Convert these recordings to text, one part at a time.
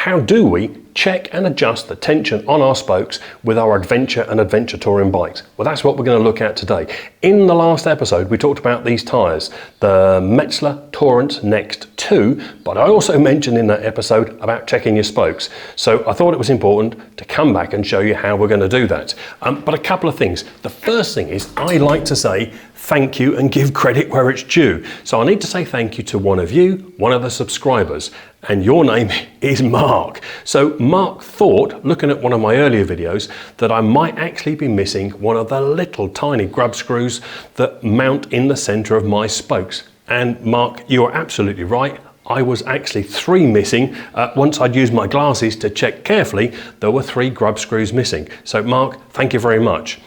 how do we check and adjust the tension on our spokes with our adventure and adventure touring bikes? Well, that's what we're going to look at today. In the last episode, we talked about these tyres, the Metzeler Torrance Next 2, but I also mentioned in that episode about checking your spokes. So I thought it was important to come back and show you how we're going to do that. But a couple of things. The first thing is I like to say thank you and give credit where it's due. So I need to say thank you to one of you, one of the subscribers, and your name is Mark. So Mark thought, looking at one of my earlier videos, that I might actually be missing one of the little tiny grub screws that mount in the center of my spokes. And Mark, you are absolutely right. I was actually 3 missing. Once I'd used my glasses to check carefully, there were 3 grub screws missing. So Mark, thank you very much.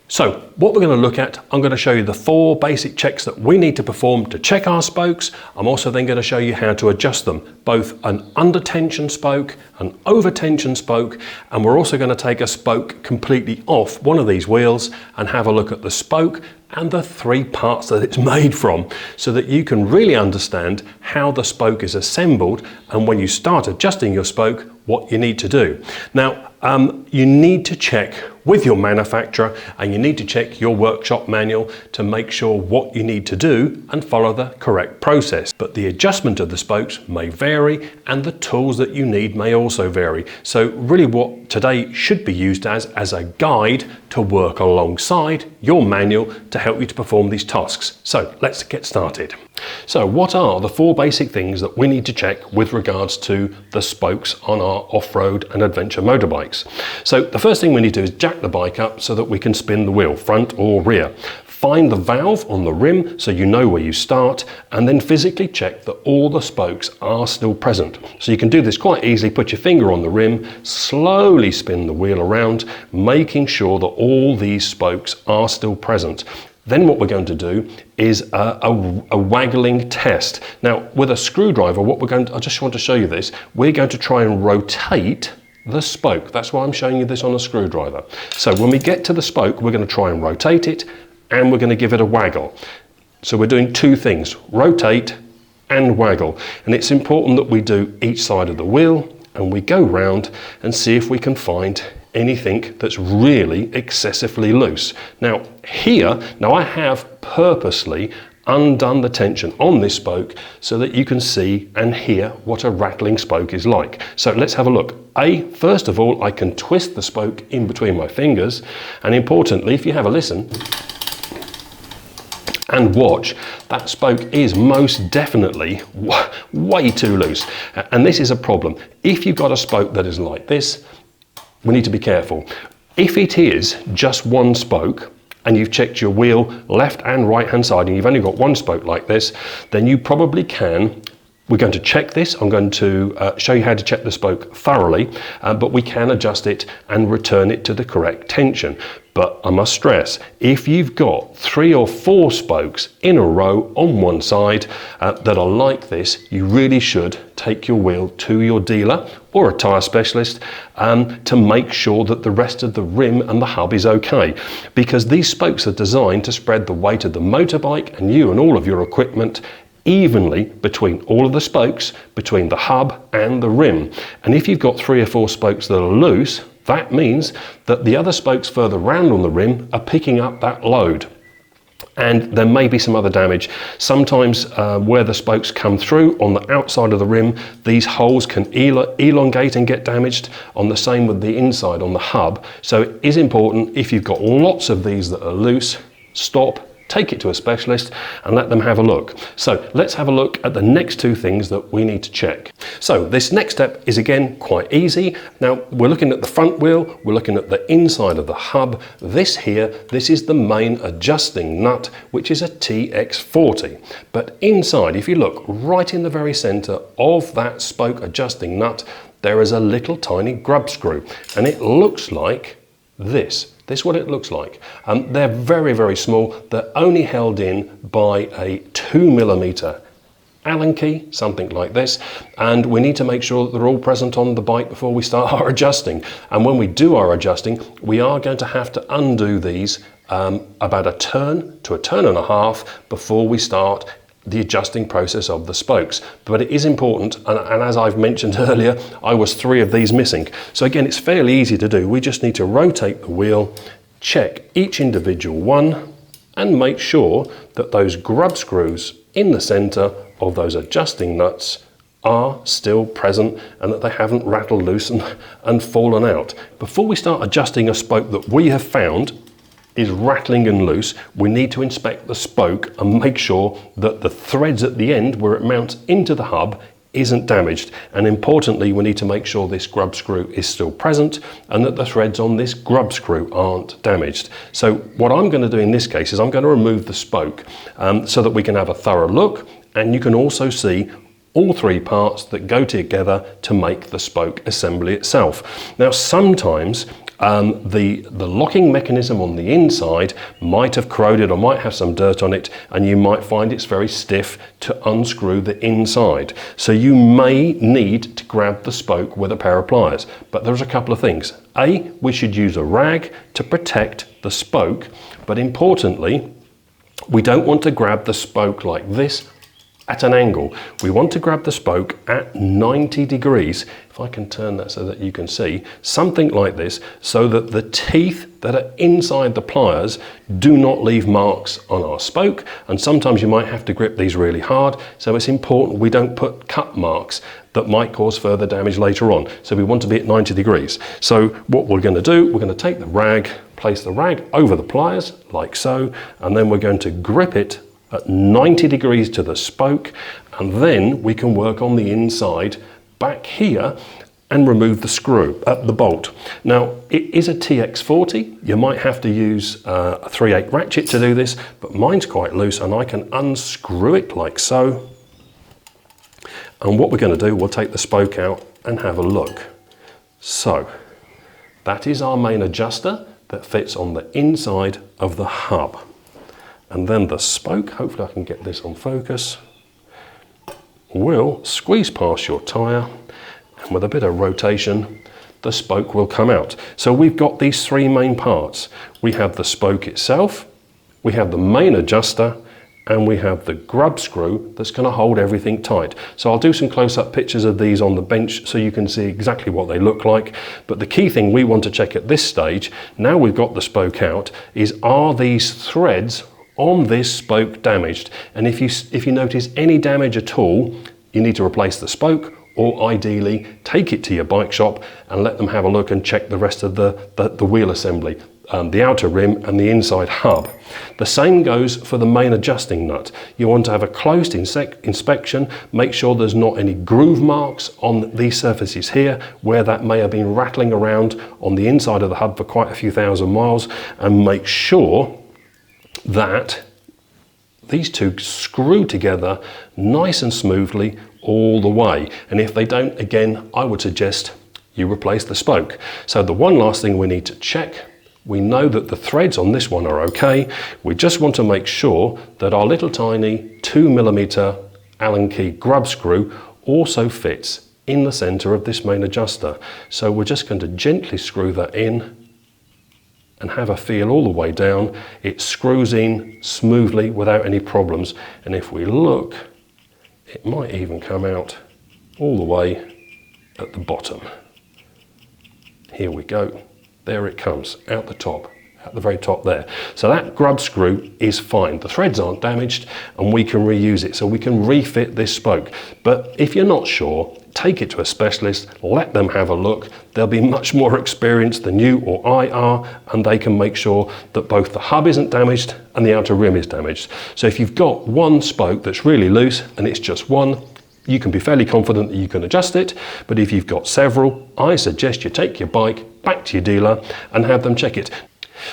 So what we're going to look at, I'm going to show you the 4 basic checks that we need to perform to check our spokes. I'm also then going to show you how to adjust them, both an under tension spoke, an over tension spoke, and we're also going to take a spoke completely off one of these wheels and have a look at the spoke and the 3 parts that it's made from, so that you can really understand how the spoke is assembled and when you start adjusting your spoke, what you need to do. Now, you need to check with your manufacturer and you need to check your workshop manual to make sure what you need to do and follow the correct process. But the adjustment of the spokes may vary and the tools that you need may also vary. So really what today should be used as a guide to work alongside your manual to help you to perform these tasks. So let's get started. So what are the 4 basic things that we need to check with regards to the spokes on our off-road and adventure motorbikes? So the first thing we need to do is jack the bike up so that we can spin the wheel, front or rear. Find the valve on the rim so you know where you start, and then physically check that all the spokes are still present. So you can do this quite easily. Put your finger on the rim, slowly spin the wheel around, making sure that all these spokes are still present. Then what we're going to do is a waggling test. Now with a screwdriver, I just want to show you this, we're going to try and rotate the spoke. That's why I'm showing you this on a screwdriver. So when we get to the spoke, we're going to try and rotate it and we're going to give it a waggle. So we're doing 2 things, rotate and waggle. And it's important that we do each side of the wheel and we go round and see if we can find anything that's really excessively loose. Now I have purposely undone the tension on this spoke so that you can see and hear what a rattling spoke is like. So let's have a look. First of all, I can twist the spoke in between my fingers, and importantly, if you have a listen and watch, that spoke is most definitely way too loose. And this is a problem. If you've got a spoke that is like this, we need to be careful. If it is just one spoke and you've checked your wheel left and right hand side and you've only got one spoke like this, then you probably can. We're going to check this. I'm going to show you how to check the spoke thoroughly, but we can adjust it and return it to the correct tension. But I must stress, if you've got 3 or 4 spokes in a row on one side that are like this, you really should take your wheel to your dealer or a tyre specialist to make sure that the rest of the rim and the hub is okay. Because these spokes are designed to spread the weight of the motorbike and you and all of your equipment evenly between all of the spokes, between the hub and the rim. And if you've got 3 or 4 spokes that are loose, that means that the other spokes further round on the rim are picking up that load. And there may be some other damage. Sometimes where the spokes come through on the outside of the rim, these holes can elongate and get damaged. On the same with the inside on the hub. So it is important, if you've got lots of these that are loose, stop, take it to a specialist and let them have a look. So let's have a look at the next 2 things that we need to check. So this next step is again quite easy. Now we're looking at the front wheel, we're looking at the inside of the hub. This is the main adjusting nut, which is a TX40. But inside, if you look right in the very center of that spoke adjusting nut, there is a little tiny grub screw, and it looks like this. This is what it looks like. They're very, very small. They're only held in by a 2mm Allen key, something like this, and we need to make sure that they're all present on the bike before we start our adjusting. And when we do our adjusting, we are going to have to undo these about a turn to a turn and a half before we start the adjusting process of the spokes. But it is important, and as I've mentioned earlier, I was 3 of these missing. So again, it's fairly easy to do. We just need to rotate the wheel, check each individual one, and make sure that those grub screws in the center of those adjusting nuts are still present and that they haven't rattled loose and fallen out. Before we start adjusting a spoke that we have found is rattling and loose, we need to inspect the spoke and make sure that the threads at the end where it mounts into the hub isn't damaged. And importantly, we need to make sure this grub screw is still present and that the threads on this grub screw aren't damaged. So what I'm going to do in this case is I'm going to remove the spoke so that we can have a thorough look, and you can also see all 3 parts that go together to make the spoke assembly itself. Now sometimes the locking mechanism on the inside might have corroded or might have some dirt on it, and you might find it's very stiff to unscrew the inside. So you may need to grab the spoke with a pair of pliers. But there's a couple of things. A, we should use a rag to protect the spoke, but importantly, we don't want to grab the spoke like this at an angle. We want to grab the spoke at 90 degrees. If I can turn that so that you can see, something like this, so that the teeth that are inside the pliers do not leave marks on our spoke. And sometimes you might have to grip these really hard, so it's important we don't put cut marks that might cause further damage later on. So we want to be at 90 degrees. So what we're going to do, we're going to take the rag, place the rag over the pliers like so, and then we're going to grip it at 90 degrees to the spoke, and then we can work on the inside back here and remove the screw, the bolt. Now it is a TX40, you might have to use a 3/8 ratchet to do this, but mine's quite loose and I can unscrew it like so. And what we're going to do, we'll take the spoke out and have a look. So that is our main adjuster that fits on the inside of the hub. And then the spoke, hopefully I can get this on focus, will squeeze past your tyre, and with a bit of rotation, the spoke will come out. So we've got these 3 main parts. We have the spoke itself, we have the main adjuster, and we have the grub screw that's going to hold everything tight. So I'll do some close-up pictures of these on the bench so you can see exactly what they look like. But the key thing we want to check at this stage, now we've got the spoke out, is are these threads on this spoke damaged? And if you notice any damage at all, you need to replace the spoke, or ideally take it to your bike shop and let them have a look and check the rest of the wheel assembly, the outer rim and the inside hub. The same goes for the main adjusting nut. You want to have a close inspection, make sure there's not any groove marks on these surfaces here where that may have been rattling around on the inside of the hub for quite a few thousand miles, and make sure that these 2 screw together nice and smoothly all the way. And if they don't, again, I would suggest you replace the spoke. So the one last thing we need to check, we know that the threads on this one are okay. We just want to make sure that our little tiny 2mm Allen key grub screw also fits in the center of this main adjuster. So we're just going to gently screw that in and have a feel all the way down. It screws in smoothly without any problems. And if we look, it might even come out all the way at the bottom. Here we go. There it comes, out the top, at the very top there. So that grub screw is fine. The threads aren't damaged and we can reuse it. So we can refit this spoke. But if you're not sure, take it to a specialist, let them have a look. They'll be much more experienced than you or I are, and they can make sure that both the hub isn't damaged and the outer rim is damaged. So if you've got one spoke that's really loose and it's just one, you can be fairly confident that you can adjust it. But if you've got several, I suggest you take your bike back to your dealer and have them check it.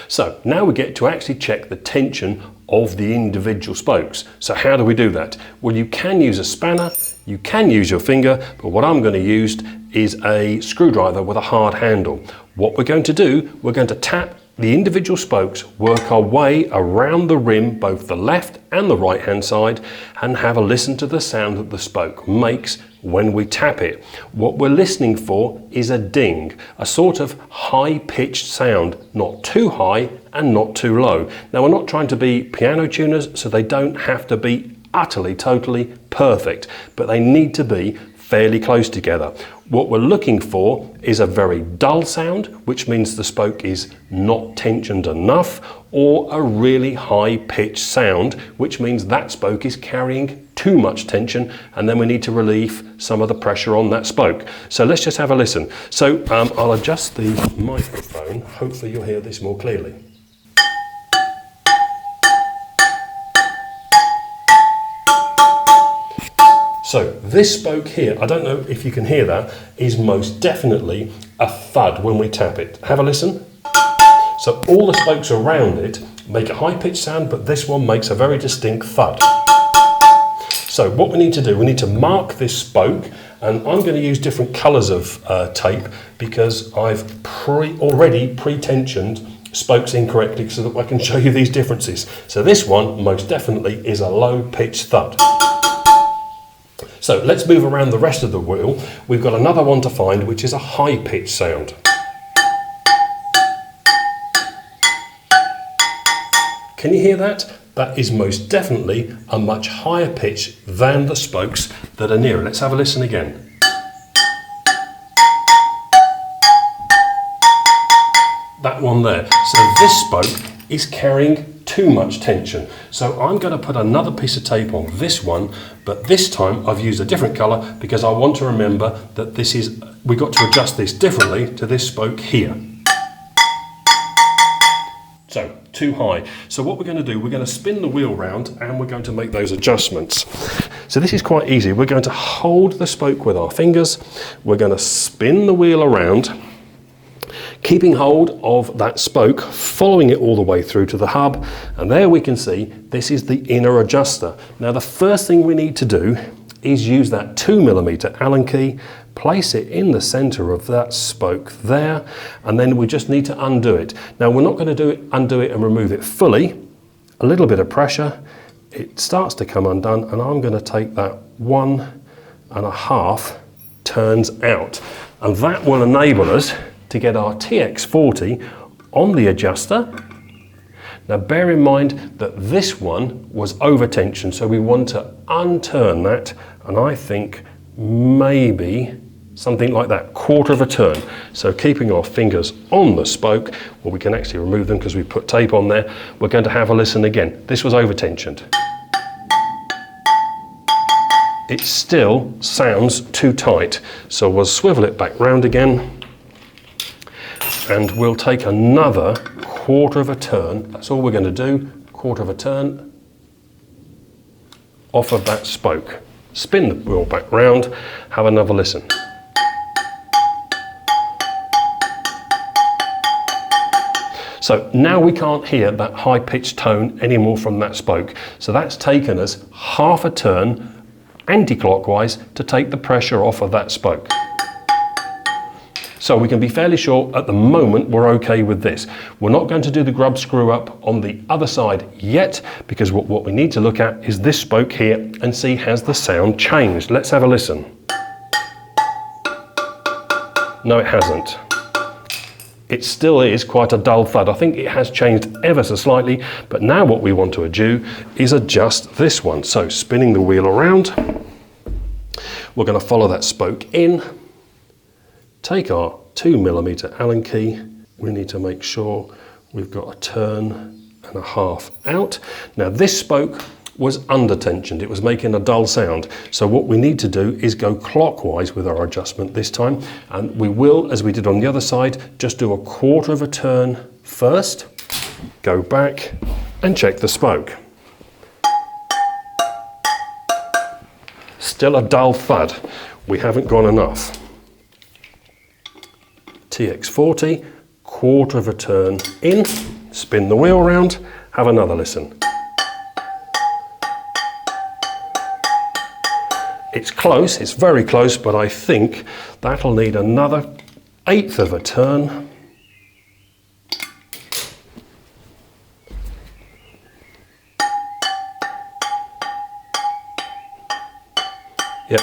So now we get to actually check the tension of the individual spokes. So how do we do that? Well, you can use a spanner, you can use your finger, but what I'm going to use is a screwdriver with a hard handle. What we're going to do, we're going to tap the individual spokes, work our way around the rim, both the left and the right hand side, and have a listen to the sound that the spoke makes when we tap it. What we're listening for is a ding, a sort of high-pitched sound, not too high and not too low. Now, we're not trying to be piano tuners, so they don't have to be utterly, totally perfect, but they need to be fairly close together. What we're looking for is a very dull sound, which means the spoke is not tensioned enough, or a really high pitched sound, which means that spoke is carrying too much tension, and then we need to relieve some of the pressure on that spoke. So let's just have a listen. So I'll adjust the microphone. Hopefully you'll hear this more clearly. So this spoke here, I don't know if you can hear that, is most definitely a thud when we tap it. Have a listen. So all the spokes around it make a high-pitched sound, but this one makes a very distinct thud. So what we need to do, we need to mark this spoke, and I'm going to use different colours of tape because I've already pre-tensioned spokes incorrectly so that I can show you these differences. So this one most definitely is a low-pitched thud. So let's move around the rest of the wheel. We've got another one to find, which is a high-pitched sound. Can you hear that? That is most definitely a much higher pitch than the spokes that are near it. Let's have a listen again. That one there. So this spoke is carrying too much tension. So I'm going to put another piece of tape on this one, but this time I've used a different colour because I want to remember that we've got to adjust this differently to this spoke here. So too high. So what we're going to do, we're going to spin the wheel round and we're going to make those adjustments. So this is quite easy. We're going to hold the spoke with our fingers. We're going to spin the wheel around, keeping hold of that spoke, following it all the way through to the hub, and there we can see this is the inner adjuster. Now the first thing we need to do is use that 2mm Allen key, place it in the center of that spoke there, and then we just need to undo it. Now we're not going to undo it and remove it fully. A little bit of pressure, it starts to come undone, and I'm going to take that 1.5 turns out, and that will enable us to get our TX40 on the adjuster. Now bear in mind that this one was over tension, so we want to unturn that, and I think maybe something like that, 1/4 turn. So keeping our fingers on the spoke, well, we can actually remove them because we put tape on there. We're going to have a listen again. This was over tensioned. It still sounds too tight, so we'll swivel it back round again. And we'll take another 1/4 turn. That's all we're going to do. 1/4 turn off of that spoke. Spin the wheel back round. Have another listen. So now we can't hear that high-pitched tone anymore from that spoke. So that's taken us 1/2 turn anti-clockwise to take the pressure off of that spoke. So we can be fairly sure at the moment we're okay with this. We're not going to do the grub screw up on the other side yet, because what we need to look at is this spoke here and see has the sound changed. Let's have a listen. No, it hasn't. It still is quite a dull thud. I think it has changed ever so slightly, but now what we want to do is adjust this one. So spinning the wheel around, we're going to follow that spoke in. Take our 2mm Allen key. We need to make sure we've got a 1.5 turn out. Now this spoke was under tensioned. It was making a dull sound. So what we need to do is go clockwise with our adjustment this time. And we will, as we did on the other side, just do a 1/4 turn first, go back and check the spoke. Still a dull thud. We haven't gone enough. TX40, 1/4 turn in, spin the wheel round, have another listen. It's close, it's very close, but I think that'll need another 1/8 turn. Yep.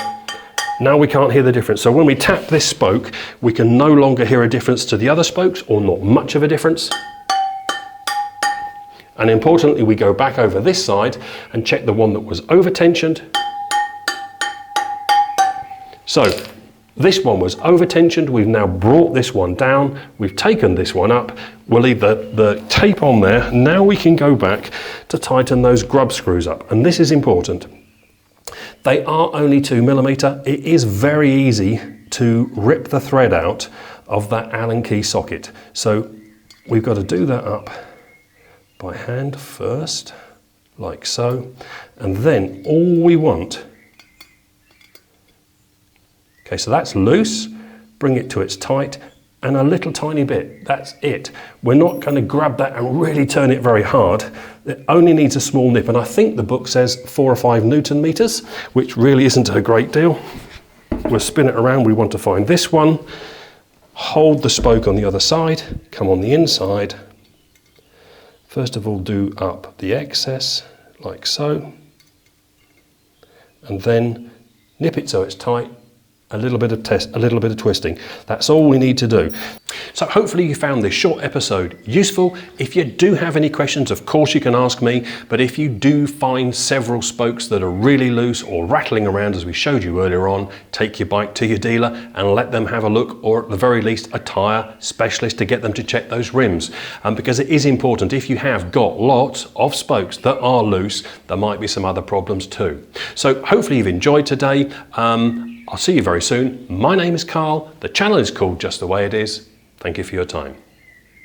Now we can't hear the difference. So when we tap this spoke, we can no longer hear a difference to the other spokes, or not much of a difference. And importantly, we go back over this side and check the one that was over tensioned. So this one was over tensioned. We've now brought this one down. We've taken this one up. We'll leave the tape on there. Now we can go back to tighten those grub screws up. And this is important. They are only 2mm. It is very easy to rip the thread out of that Allen key socket. So we've got to do that up by hand first, like so. And then all we want, okay, so that's loose, bring it to its tight, and a little tiny bit, that's it. We're not going to grab that and really turn it very hard. It only needs a small nip, and I think the book says 4 or 5 Newton meters, which really isn't a great deal. We'll spin it around, we want to find this one, hold the spoke on the other side, come on the inside. First of all, do up the excess, like so, and then nip it so it's tight. A little bit of twisting. That's all we need to do. So hopefully you found this short episode useful. If you do have any questions, of course you can ask me, but if you do find several spokes that are really loose or rattling around as we showed you earlier on, take your bike to your dealer and let them have a look, or at the very least a tyre specialist to get them to check those rims. Because it is important, if you have got lots of spokes that are loose, there might be some other problems too. So hopefully you've enjoyed today. I'll see you very soon. My name is Carl. The channel is called Just the Way It Is. Thank you for your time.